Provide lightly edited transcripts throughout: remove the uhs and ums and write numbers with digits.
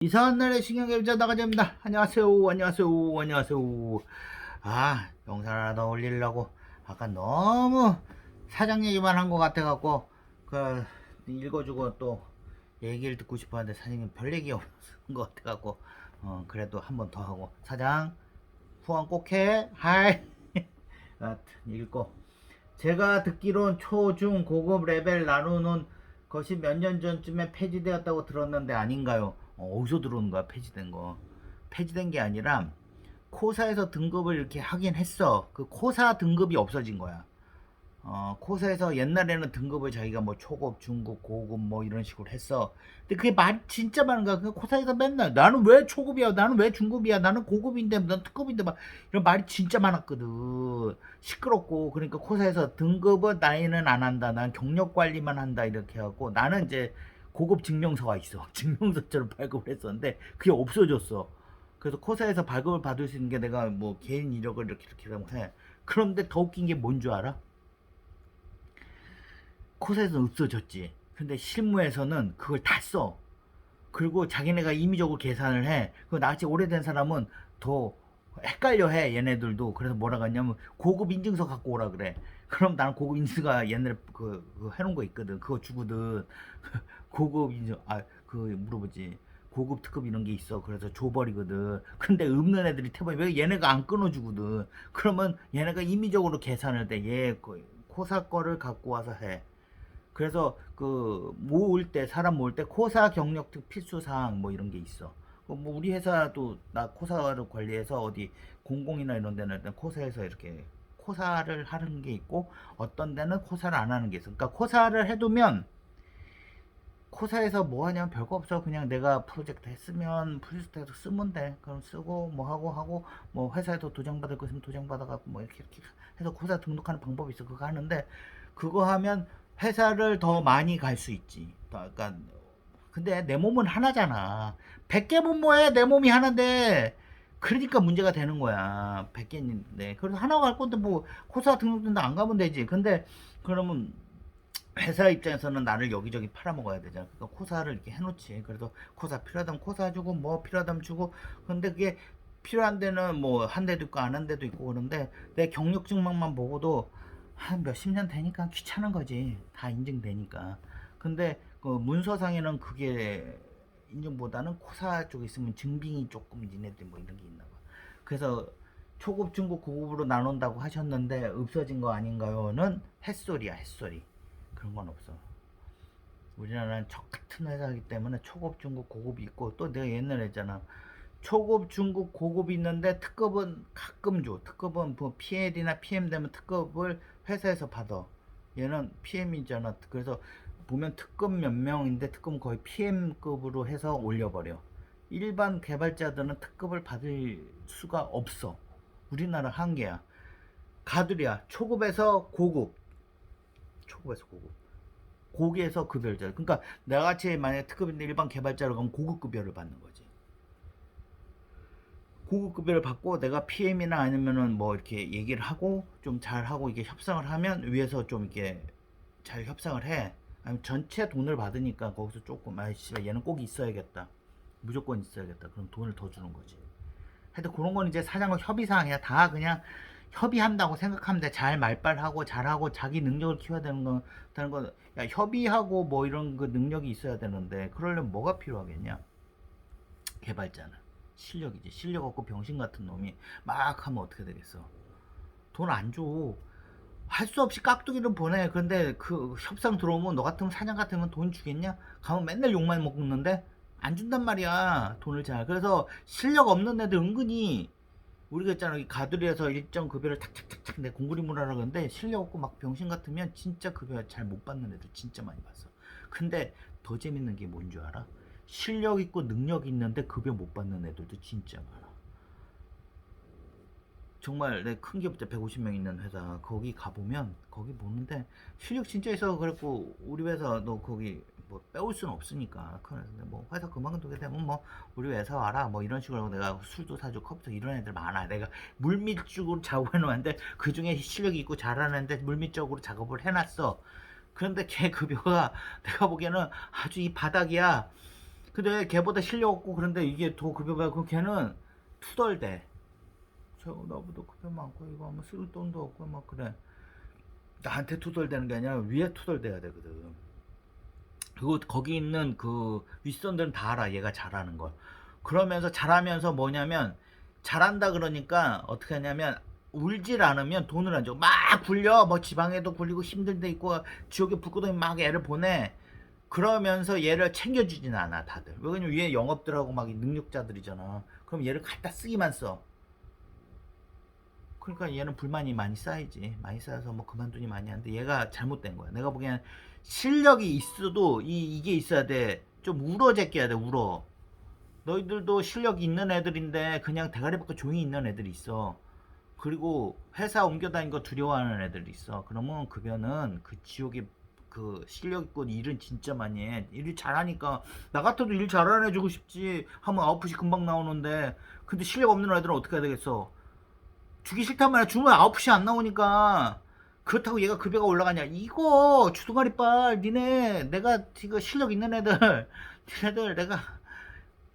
이상한 날의 신경개비자 나가자입니다. 안녕하세요. 안녕하세요. 안녕하세요. 영상 하나 더 올리려고 아까 너무 사장 얘기만 한 것 같아갖고 읽어주고 또 얘기를 듣고 싶었는데 사장님 별 얘기 없는 것 같아갖고 그래도 한 번 더 하고 사장 후원 꼭 해. 하이. 읽고 제가 듣기론 초, 중, 고급 레벨 나누는 것이 몇 년 전쯤에 폐지되었다고 들었는데 아닌가요? 어디서 들어오는 거야, 폐지된 거? 폐지된 게 아니라 코사에서 등급을 이렇게 하긴 했어. 그 코사 등급이 없어진 거야. 코사에서 옛날에는 등급을 자기가 뭐 초급, 중급, 고급 뭐 이런 식으로 했어. 근데 그게 말이 진짜 많은 거야. 그 코사에서 맨날 나는 왜 초급이야? 나는 왜 중급이야? 나는 고급인데, 넌 특급인데 막 이런 말이 진짜 많았거든. 시끄럽고 그러니까 코사에서 등급은 나이는 안 한다. 난 경력 관리만 한다 이렇게 하고 나는 이제 고급 증명서가 있어. 증명서처럼 발급을 했었는데 그게 없어졌어. 그래서 코사에서 발급을 받을 수 있는 게 내가 뭐 개인 이력을 이렇게 해. 그런데 더 웃긴 게 뭔 줄 알아? 코사에서는 없어졌지. 근데 실무에서는 그걸 다 써. 그리고 자기네가 임의적으로 계산을 해. 그 나같이 오래된 사람은 더 헷갈려 해, 얘네들도. 그래서 뭐라고 하냐면 고급 인증서 갖고 오라 그래. 그럼 나는 고급 인증서가 옛날에 그 해놓은 거 있거든. 그거 주거든. 고급 인증, 물어보지. 고급 특급 이런 게 있어. 그래서 줘버리거든. 근데 없는 애들이 태반이 왜 얘네가 안 끊어주거든. 그러면 얘네가 임의적으로 계산을 돼. 코사 거를 갖고 와서 해. 그래서 그 모을 때 사람 모을 때 코사 경력직 필수 사항 뭐 이런 게 있어. 뭐 우리 회사도 나 코사를 관리해서 어디 공공이나 이런 데는 일단 코사에서 이렇게 코사를 하는 게 있고 어떤 데는 코사를 안 하는 게 있어. 그러니까 코사를 해두면 코사에서 뭐 하냐면 별거 없어. 그냥 내가 프로젝트 했으면 프로젝트에서 쓰면 돼. 그럼 쓰고 뭐 하고 뭐 회사에서 도장 받을 거 있으면 도장 받아갖고 뭐 이렇게 해서 코사 등록하는 방법이 있어. 그거 하는데 그거 하면 회사를 더 많이 갈 수 있지. 그러니까 근데 내 몸은 하나잖아. 100개면 뭐해? 내 몸이 하나인데. 그러니까 문제가 되는 거야. 100개인데. 그래서 하나 갈 건데 뭐 코사 등록된다 안 가면 되지. 근데 그러면 회사 입장에서는 나를 여기저기 팔아먹어야 되잖아. 그러니까 코사를 이렇게 해놓지. 그래서 코사 필요하다면 코사 주고 뭐 필요하다면 주고. 근데 그게 필요한 데는 뭐 한 데도 있고 안 한 데도 있고 그런데 내 경력증명만 보고도 한 몇십 년 되니까 귀찮은 거지. 다 인증되니까. 근데 그 문서상에는 그게 인증보다는 코사 쪽에 있으면 증빙이 조금 니네들 뭐 이런 게 있나 봐. 그래서 초급, 중급, 고급으로 나눈다고 하셨는데 없어진 거 아닌가요?는 햇소리야, 햇소리. 그런 건 없어. 우리나라는 적 같은 회사이기 때문에 초급, 중급, 고급이 있고 또 내가 옛날에 했잖아. 초급, 중급, 고급이 있는데 특급은 가끔 줘. 특급은 뭐 PL이나 PM 되면 특급을 회사에서 받아. 얘는 PM이잖아. 그래서 보면 특급 몇 명인데 특급은 거의 PM급으로 해서 올려버려. 일반 개발자들은 특급을 받을 수가 없어. 우리나라 한계야. 가두리야. 초급에서 고급. 초급에서 고급. 고기에서 급여자. 그러니까 나같이 만약에 특급인데 일반 개발자로 가면 고급급여를 받는 거지. 고급급여를 받고 내가 PM이나 아니면은 뭐 이렇게 얘기를 하고 좀 잘하고 이게 협상을 하면 위에서 좀 이렇게 잘 협상을 해. 아니면 전체 돈을 받으니까 거기서 조금 아이씨 얘는 꼭 있어야겠다. 무조건 있어야겠다. 그럼 돈을 더 주는 거지. 하여튼 그런 건 이제 사장과 협의사항이야. 다 그냥 협의한다고 생각하면 돼. 잘 말빨하고 잘하고 자기 능력을 키워야 되는 건, 야, 협의하고 뭐 이런 그 능력이 있어야 되는데, 그러려면 뭐가 필요하겠냐? 개발자는. 실력이지. 실력 없고 병신 같은 놈이 막 하면 어떻게 되겠어? 돈 안 줘. 할 수 없이 깍두기를 보내. 그런데 그 협상 들어오면 너 같으면 사장 같으면 돈 주겠냐? 가면 맨날 욕만 먹는데 안 준단 말이야. 돈을 잘. 그래서 실력 없는 애들 은근히 우리가 있잖아 가두리에서 일정 급여를 탁탁탁탁 내 공구리물 하라 그러는데 실력 없고 막 병신 같으면 진짜 급여 잘 못 받는 애들 진짜 많이 봤어. 근데 더 재밌는 게 뭔 줄 알아? 실력 있고 능력 있는데 급여 못 받는 애들도 진짜 많아. 정말 내 큰 기업자 150명 있는 회사 거기 가보면 거기 보는데 실력 진짜 있어. 그랬고 우리 회사 너 거기 뭐 빼올 수는 없으니까 그런데 뭐 회사 그만두게 되면 뭐 우리 회사 와라 뭐 이런 식으로 내가 술도 사주고 커피도 이런 애들 많아. 내가 물밑 쪽으로 작업해 놓았는데 그 중에 실력이 있고 잘하는데 물밑 쪽으로 작업을 해놨어. 그런데 걔 급여가 내가 보기에는 아주 이 바닥이야. 근데 걔보다 실력 없고 그런데 이게 더 급여 받고 걔는 투덜대. 저 나보다 급여 많고 이거 아마 쓸 돈도 없고 막 그래. 나한테 투덜대는 게 아니라 위에 투덜대야 되거든. 그리고 거기 있는 그 윗선들은 다 알아. 얘가 잘하는 걸. 그러면서 잘하면서 뭐냐면 잘한다 그러니까 어떻게 하냐면 울질 않으면 돈을 안 줘. 막 굴려. 뭐 지방에도 굴리고 힘든 데 있고 지옥에 불구덩이 막 애를 보내. 그러면서 얘를 챙겨주진 않아 다들. 왜냐면 위에 영업들하고 막 능력자들이잖아. 그럼 얘를 갖다 쓰기만 써. 그러니까 얘는 불만이 많이 쌓이지. 많이 쌓여서 뭐 그만두니 많이 하는데 얘가 잘못된 거야. 내가 보기엔 실력이 있어도 이게 있어야 돼. 좀 울어 제껴야 돼. 울어. 너희들도 실력 있는 애들인데 그냥 대가리 밖에 조용히 있는 애들이 있어. 그리고 회사 옮겨 다니는 거 두려워하는 애들이 있어. 그러면 급여는 그 지옥에 그 실력 있고 일은 진짜 많이 해. 일 잘하니까 나 같아도 일 잘하는 애 주고 싶지. 하면 아웃풋이 금방 나오는데 근데 실력 없는 애들은 어떻게 해야 되겠어? 주기 싫단 말이야. 주면 아웃풋이 안 나오니까. 그렇다고 얘가 급여가 올라가냐? 이거 주둥아리빨 니네 내가 이거 실력 있는 애들 니네들 내가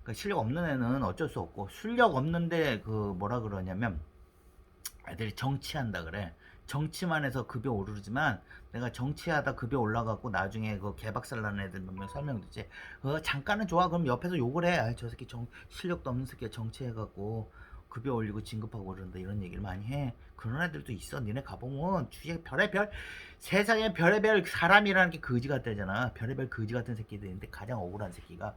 그러니까 실력 없는 애는 어쩔 수 없고 실력 없는데 그 뭐라 그러냐면 애들이 정치한다 그래. 정치만 해서 급여 오르지만 내가 정치하다 급여 올라가고 나중에 그 개박살 나는 애들 몇 명 설명드지. 잠깐은 좋아. 그럼 옆에서 욕을 해. 아, 저 새끼 실력도 없는 새끼가 정치해갖고 급여 올리고 진급하고 그러는데 이런 얘기를 많이 해. 그런 애들도 있어. 니네 가보면 주위에 별의별 세상에 별의별 사람이라는 게 거지 같다잖아. 별의별 거지 같은 새끼들인데 가장 억울한 새끼가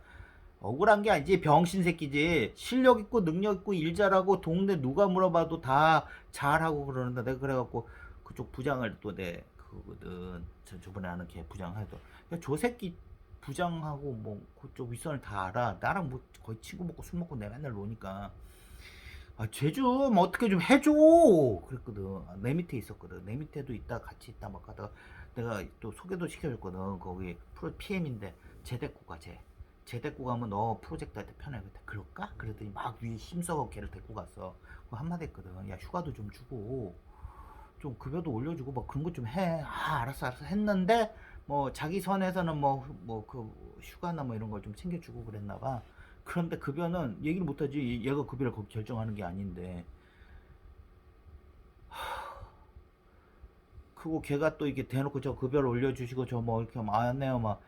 억울한 게 아니지 병신 새끼지. 실력 있고 능력 있고 일 잘하고 동네 누가 물어봐도 다 잘하고 그러는데 내가 그래갖고 그쪽 부장을 또 내 그거든. 저번에 아는 걔 부장해도 야, 저 새끼 부장하고 뭐 그쪽 윗선을 다 알아. 나랑 뭐 거의 친구 먹고 술 먹고 내 맨날 노니까 아, 쟤 좀 어떻게 좀 해줘 그랬거든. 내 밑에 있었거든. 내 밑에도 있다 같이 있다 막 하다가 내가 또 소개도 시켜줬거든. 거기 프로 PM인데 쟤 데리고 가 쟤. 쟤 데리고 가면 너 프로젝트 할 때 편해. 그때 그럴까? 그랬더니 막 위에 힘써서 걔를 데리고 갔어. 그 한마디 했거든. 야 휴가도 좀 주고 좀 급여도 올려주고 뭐 그런 거 좀 해. 아 알았어 알았어 했는데 뭐 자기 선에서는 뭐 그 휴가나 뭐 이런 걸 좀 챙겨주고 그랬나 봐. 그런데 급여는 얘기를 못하지. 얘가 급여를 결정하는 게 아닌데. 그리고 걔가 또 이게 대놓고 저 급여를 올려주시고 저 뭐 이렇게 하면 안 해요 막.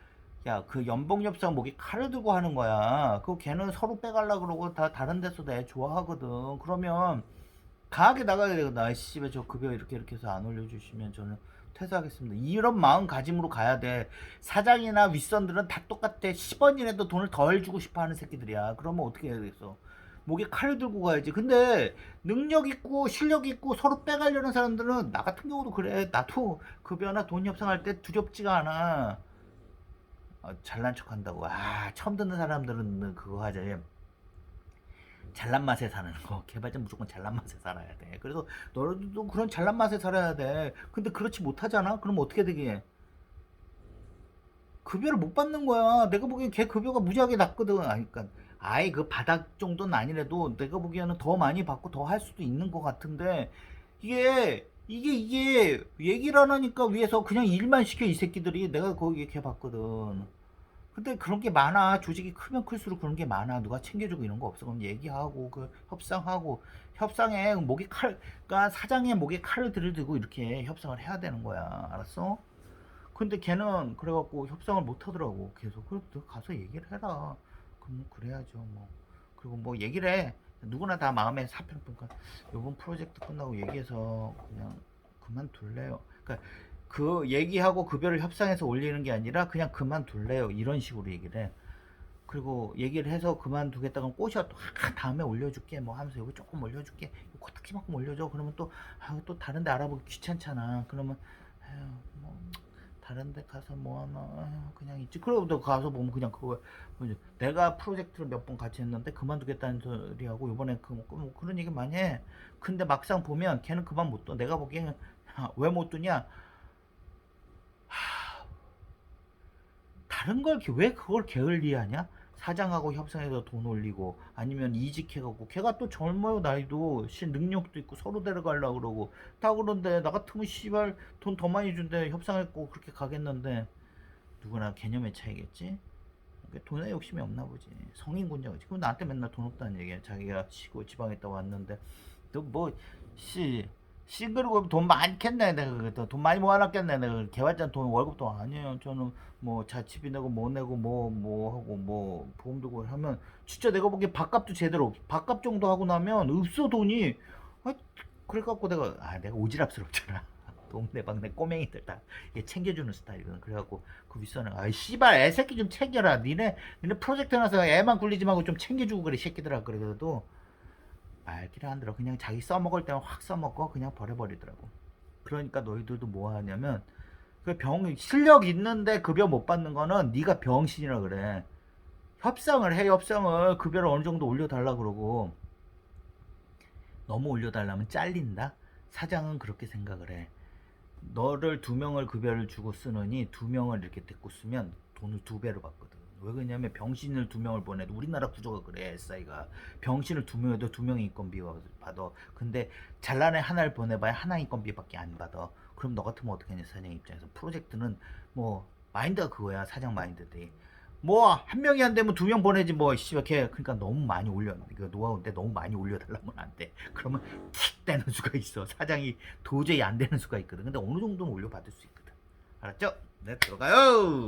야 그 연봉 협상 목에 칼을 들고 하는 거야. 그 걔는 서로 빼갈라 그러고 다 다른 데서 내 좋아하거든. 그러면 강하게 나가야 되거든. 아 씨발 저 급여 이렇게 해서 안 올려주시면 저는 퇴사하겠습니다. 이런 마음가짐으로 가야 돼. 사장이나 윗선들은 다 똑같아. 10원이라도 돈을 덜 주고 싶어 하는 새끼들이야. 그러면 어떻게 해야 되겠어? 목에 칼을 들고 가야지. 근데 능력 있고 실력 있고 서로 빼가려는 사람들은 나 같은 경우도 그래. 나도 급여나 돈 협상할 때 두렵지가 않아. 잘난 척 한다고. 아 처음 듣는 사람들은 그거 하지. 잘난 맛에 사는 거. 개발자 무조건 잘난 맛에 살아야 돼. 그래서 너도 그런 잘난 맛에 살아야 돼. 근데 그렇지 못하잖아? 그럼 어떻게 되게? 급여를 못 받는 거야. 내가 보기엔 걔 급여가 무지하게 낮거든. 아니, 그러니까 아예 그 바닥 정도는 아니라도 내가 보기에는 더 많이 받고 더 할 수도 있는 것 같은데 이게 얘기를 안 하니까 위에서 그냥 일만 시켜 이 새끼들이. 내가 거기 걔 봤거든. 근데 그런 게 많아. 조직이 크면 클수록 그런 게 많아. 누가 챙겨주고 이런 거 없어. 그럼 얘기하고 그 협상하고 협상에 목에 그러니까 사장의 목에 칼을 들이대고 이렇게 협상을 해야 되는 거야. 알았어? 근데 걔는 그래갖고 협상을 못 하더라고. 계속. 그래, 너 가서 얘기를 해라. 그럼 그래야죠. 뭐. 그리고 뭐 얘기를 해. 누구나 다 마음에 사평평가. 요번 프로젝트 끝나고 얘기해서 그냥 그만둘래요. 그러니까 그 얘기하고 급여를 협상해서 올리는 게 아니라 그냥 그만둘래요. 이런 식으로 얘기를 해. 그리고 얘기를 해서 그만두겠다고 꼬셔 또 다음에 올려줄게 뭐 하면서 이거 조금 올려줄게 이거 코딱지만큼 올려줘 그러면 또 또 다른 데 알아보기 귀찮잖아. 그러면 아유 뭐 다른 데 가서 뭐 하나 아유, 그냥 있지. 그러고 너 가서 보면 그냥 그거 뭐지, 내가 프로젝트를 몇 번 같이 했는데 그만두겠다는 소리하고 이번에 뭐 그런 얘기 많이 해. 근데 막상 보면 걔는 그만 못 둬. 내가 보기에는 왜 못 두냐. 다른 걸 왜 그걸 게을리하냐? 사장하고 협상해서 돈 올리고 아니면 이직해갖고 걔가 또 젊어요. 나이도 능력도 있고 서로 데려가려고 그러고 다 그런데 나 같으면 씨발 돈 더 많이 준대 협상했고 그렇게 가겠는데 누구나 개념의 차이겠지. 돈에 욕심이 없나 보지. 성인군자지. 그럼 나한테 맨날 돈 없다는 얘기야. 자기가 시고 지방에 있다 왔는데 또 뭐 그리고 돈 많겠네. 내가 그랬더 돈 많이 모아놨겠네. 내가 개발자 돈 월급도 아니에요. 저는 뭐 자취비 내고 뭐 내고 뭐 하고 뭐 보험 들고 하면 진짜 내가 보기에 밥값도 제대로 밥값 정도 하고 나면 없어 돈이. 아, 그래갖고 내가 오지랖스럽잖아. 동네방네 꼬맹이들 다 이게 챙겨주는 스타일이거든. 그래갖고 그 윗선에 아이 씨발 애 새끼 좀 챙겨라. 니네 프로젝트 나서 애만 굴리지 말고 좀 챙겨주고 그래 새끼들아. 그래도 말귀를 안 들어. 그냥 자기 써먹을 때만 확 써먹고 그냥 버려버리더라고. 그러니까 너희들도 뭐 하냐면 그 실력 있는데 급여 못 받는 거는 네가 병신이라 그래. 협상을 해. 협상을 급여를 어느 정도 올려달라 그러고 너무 올려달라면 잘린다. 사장은 그렇게 생각을 해. 너를 2명을 급여를 주고 쓰느니 2명을 이렇게 데리고 쓰면 돈을 2배로 받거든. 왜 그러냐면 병신을 2명을 보내도 우리나라 구조가 그래. SI가 병신을 2명에도 2명의 인건비 받아. 근데 잘난 애 하나를 보내봐야 하나 인건비밖에 안 받아. 그럼 너 같으면 어떻게 하냐. 사장 입장에서 프로젝트는 뭐 마인드가 그거야. 사장 마인드들이 뭐 한 명이 안 되면 2명 보내지 뭐 씨발 걔. 그러니까 너무 많이 올려. 이거 노하우인데 너무 많이 올려달라면 안 돼. 그러면 틱 되는 수가 있어. 사장이 도저히 안 되는 수가 있거든. 근데 어느 정도는 올려받을 수 있거든. 알았죠? 네, 들어가요.